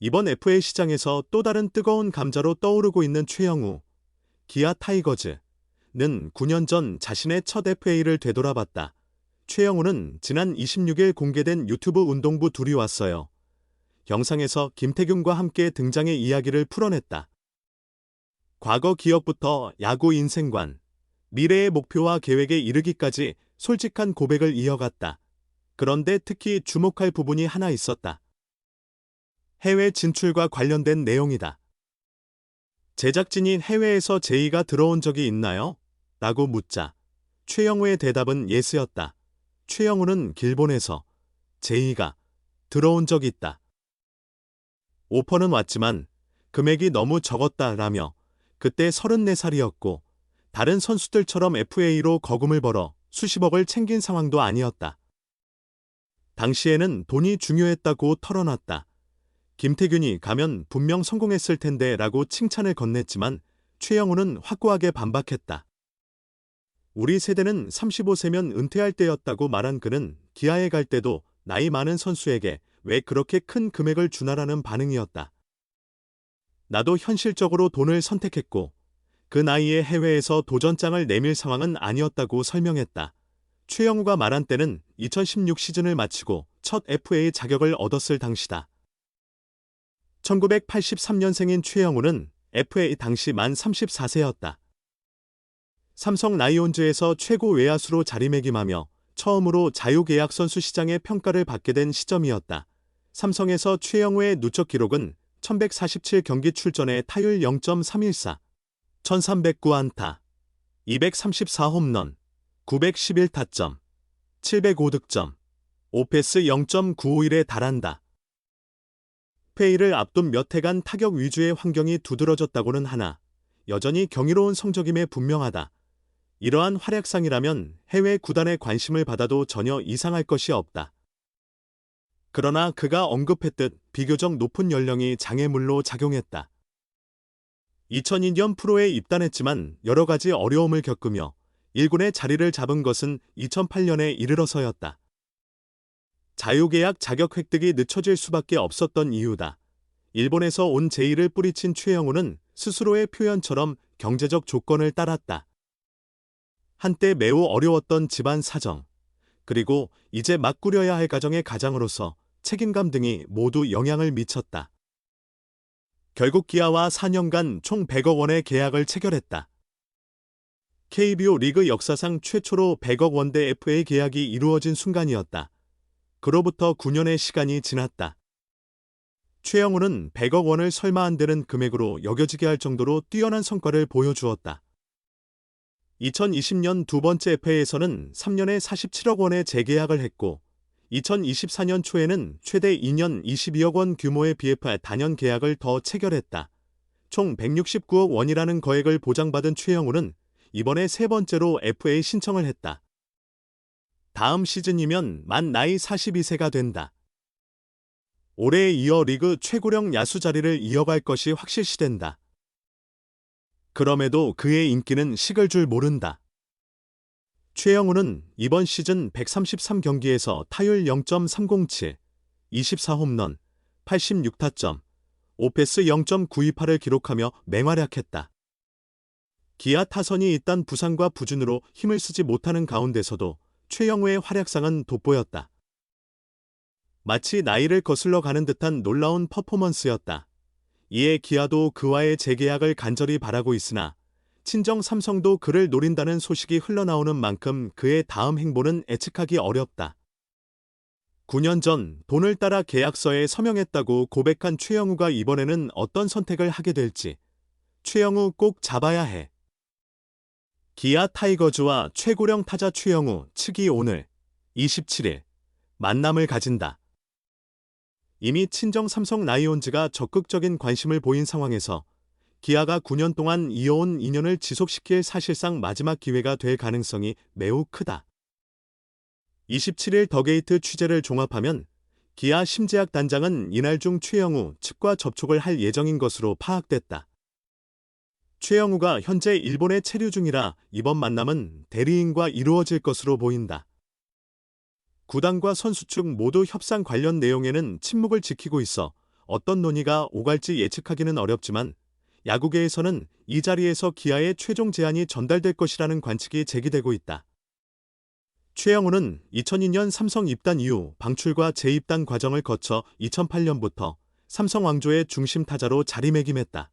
이번 FA 시장에서 또 다른 뜨거운 감자로 떠오르고 있는 최영우. 기아 타이거즈는 9년 전 자신의 첫 FA를 되돌아봤다. 최영우는 지난 26일 공개된 유튜브 운동부 둘이 왔어요. 영상에서 김태균과 함께 등장해 이야기를 풀어냈다. 과거 기억부터 야구 인생관, 미래의 목표와 계획에 이르기까지 솔직한 고백을 이어갔다. 그런데 특히 주목할 부분이 하나 있었다. 해외 진출과 관련된 내용이다. 제작진이 해외에서 제의가 들어온 적이 있나요? 라고 묻자 최영우의 대답은 예스였다. 최영우는 길본에서 제의가 들어온 적이 있다. 오퍼는 왔지만 금액이 너무 적었다라며 그때 34살이었고 다른 선수들처럼 FA로 거금을 벌어 수십억을 챙긴 상황도 아니었다. 당시에는 돈이 중요했다고 털어놨다. 김태균이 가면 분명 성공했을 텐데 라고 칭찬을 건넸지만 최영우는 확고하게 반박했다. 우리 세대는 35세면 은퇴할 때였다고 말한 그는 기아에 갈 때도 나이 많은 선수에게 왜 그렇게 큰 금액을 주나라는 반응이었다. 나도 현실적으로 돈을 선택했고 그 나이에 해외에서 도전장을 내밀 상황은 아니었다고 설명했다. 최영우가 말한 때는 2016 시즌을 마치고 첫 FA 자격을 얻었을 당시다. 1983년생인 최영우는 FA 당시 만 34세였다. 삼성 라이온즈에서 최고 외야수로 자리매김하며 처음으로 자유계약 선수 시장의 평가를 받게 된 시점이었다. 삼성에서 최영우의 누적 기록은 1147경기 출전에 타율 0.314, 1309안타, 234홈런, 911타점, 705득점, 오패스 0.951에 달한다. FA를 앞둔 몇 해간 타격 위주의 환경이 두드러졌다고는 하나 여전히 경이로운 성적임에 분명하다. 이러한 활약상이라면 해외 구단의 관심을 받아도 전혀 이상할 것이 없다. 그러나 그가 언급했듯 비교적 높은 연령이 장애물로 작용했다. 2002년 프로에 입단했지만 여러 가지 어려움을 겪으며 1군의 자리를 잡은 것은 2008년에 이르러서였다. 자유계약 자격 획득이 늦춰질 수밖에 없었던 이유다. 일본에서 온 제의를 뿌리친 최영우는 스스로의 표현처럼 경제적 조건을 따랐다. 한때 매우 어려웠던 집안 사정, 그리고 이제 막 꾸려야 할 가정의 가장으로서 책임감 등이 모두 영향을 미쳤다. 결국 기아와 4년간 총 100억 원의 계약을 체결했다. KBO 리그 역사상 최초로 100억 원대 FA 계약이 이루어진 순간이었다. 그로부터 9년의 시간이 지났다. 최영우는 100억 원을 설마 안 되는 금액으로 여겨지게 할 정도로 뛰어난 성과를 보여주었다. 2020년 두 번째 FA에서는 3년에 47억 원의 재계약을 했고 2024년 초에는 최대 2년 22억 원 규모의 BF 단연 계약을 더 체결했다. 총 169억 원이라는 거액을 보장받은 최영우는 이번에 세 번째로 FA 신청을 했다. 다음 시즌이면 만 나이 42세가 된다. 올해에 이어 리그 최고령 야수 자리를 이어갈 것이 확실시된다. 그럼에도 그의 인기는 식을 줄 모른다. 최영우는 이번 시즌 133경기에서 타율 0.307, 24홈런, 86타점, 오패스 0.928을 기록하며 맹활약했다. 기아 타선이 일단 부상과 부진으로 힘을 쓰지 못하는 가운데서도 최영우의 활약상은 돋보였다. 마치 나이를 거슬러 가는 듯한 놀라운 퍼포먼스였다. 이에 기아도 그와의 재계약을 간절히 바라고 있으나 친정 삼성도 그를 노린다는 소식이 흘러나오는 만큼 그의 다음 행보는 예측하기 어렵다. 9년 전 돈을 따라 계약서에 서명했다고 고백한 최영우가 이번에는 어떤 선택을 하게 될지 최영우 꼭 잡아야 해. 기아 타이거즈와 최고령 타자 최영우 측이 오늘 27일 만남을 가진다. 이미 친정 삼성 라이온즈가 적극적인 관심을 보인 상황에서 기아가 9년 동안 이어온 인연을 지속시킬 사실상 마지막 기회가 될 가능성이 매우 크다. 27일 더게이트 취재를 종합하면 기아 심재학 단장은 이날 중 최영우 측과 접촉을 할 예정인 것으로 파악됐다. 최영우가 현재 일본에 체류 중이라 이번 만남은 대리인과 이루어질 것으로 보인다. 구단과 선수 측 모두 협상 관련 내용에는 침묵을 지키고 있어 어떤 논의가 오갈지 예측하기는 어렵지만 야구계에서는 이 자리에서 기아의 최종 제안이 전달될 것이라는 관측이 제기되고 있다. 최영우는 2002년 삼성 입단 이후 방출과 재입단 과정을 거쳐 2008년부터 삼성 왕조의 중심 타자로 자리매김했다.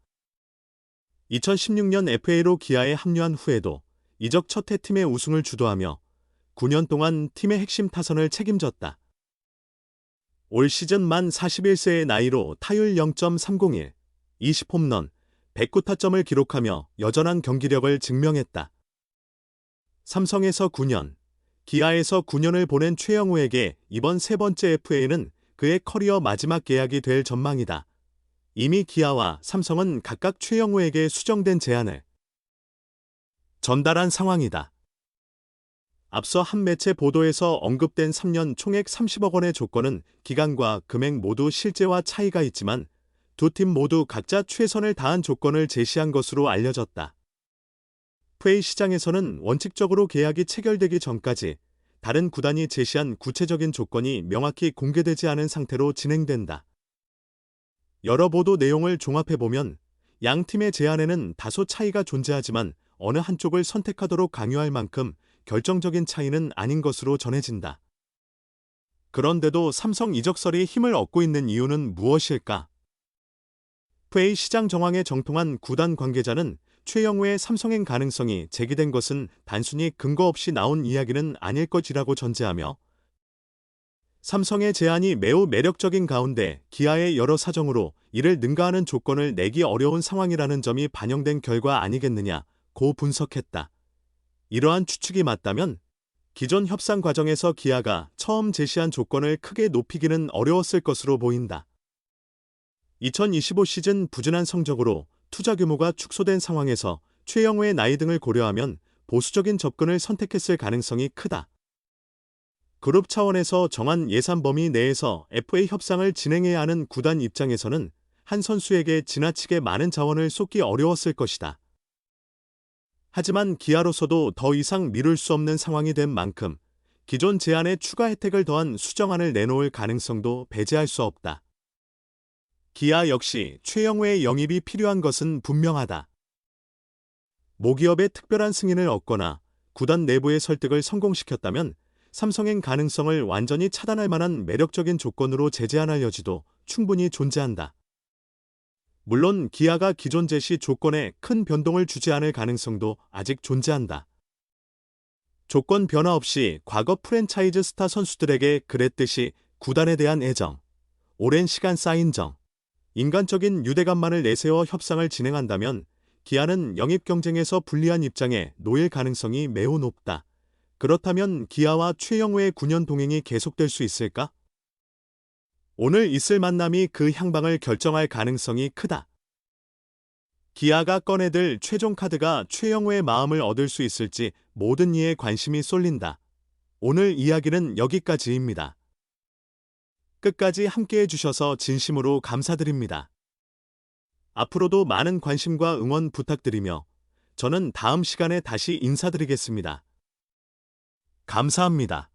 2016년 FA로 기아에 합류한 후에도 이적 첫 해 팀의 우승을 주도하며 9년 동안 팀의 핵심 타선을 책임졌다. 올 시즌 만 41세의 나이로 타율 0.301, 20홈런, 109타점을 기록하며 여전한 경기력을 증명했다. 삼성에서 9년, 기아에서 9년을 보낸 최영우에게 이번 세 번째 FA는 그의 커리어 마지막 계약이 될 전망이다. 이미 기아와 삼성은 각각 최영우에게 수정된 제안을 전달한 상황이다. 앞서 한 매체 보도에서 언급된 3년 총액 30억 원의 조건은 기간과 금액 모두 실제와 차이가 있지만 두 팀 모두 각자 최선을 다한 조건을 제시한 것으로 알려졌다. FA 시장에서는 원칙적으로 계약이 체결되기 전까지 다른 구단이 제시한 구체적인 조건이 명확히 공개되지 않은 상태로 진행된다. 여러 보도 내용을 종합해보면 양 팀의 제안에는 다소 차이가 존재하지만 어느 한쪽을 선택하도록 강요할 만큼 결정적인 차이는 아닌 것으로 전해진다. 그런데도 삼성 이적설이 힘을 얻고 있는 이유는 무엇일까? FA 시장 정황에 정통한 구단 관계자는 최영우의 삼성행 가능성이 제기된 것은 단순히 근거 없이 나온 이야기는 아닐 것이라고 전제하며 삼성의 제안이 매우 매력적인 가운데 기아의 여러 사정으로 이를 능가하는 조건을 내기 어려운 상황이라는 점이 반영된 결과 아니겠느냐고 분석했다. 이러한 추측이 맞다면 기존 협상 과정에서 기아가 처음 제시한 조건을 크게 높이기는 어려웠을 것으로 보인다. 2025 시즌 부진한 성적으로 투자 규모가 축소된 상황에서 최영우의 나이 등을 고려하면 보수적인 접근을 선택했을 가능성이 크다. 그룹 차원에서 정한 예산 범위 내에서 FA 협상을 진행해야 하는 구단 입장에서는 한 선수에게 지나치게 많은 자원을 쏟기 어려웠을 것이다. 하지만 기아로서도 더 이상 미룰 수 없는 상황이 된 만큼 기존 제안에 추가 혜택을 더한 수정안을 내놓을 가능성도 배제할 수 없다. 기아 역시 최영우의 영입이 필요한 것은 분명하다. 모기업의 특별한 승인을 얻거나 구단 내부의 설득을 성공시켰다면 삼성행 가능성을 완전히 차단할 만한 매력적인 조건으로 제재할 여지도 충분히 존재한다. 물론 기아가 기존 제시 조건에 큰 변동을 주지 않을 가능성도 아직 존재한다. 조건 변화 없이 과거 프랜차이즈 스타 선수들에게 그랬듯이 구단에 대한 애정, 오랜 시간 쌓인 정, 인간적인 유대감만을 내세워 협상을 진행한다면 기아는 영입 경쟁에서 불리한 입장에 놓일 가능성이 매우 높다. 그렇다면 기아와 최영우의 9년 동행이 계속될 수 있을까? 오늘 있을 만남이 그 향방을 결정할 가능성이 크다. 기아가 꺼내들 최종 카드가 최영우의 마음을 얻을 수 있을지 모든 이에 관심이 쏠린다. 오늘 이야기는 여기까지입니다. 끝까지 함께해 주셔서 진심으로 감사드립니다. 앞으로도 많은 관심과 응원 부탁드리며 저는 다음 시간에 다시 인사드리겠습니다. 감사합니다.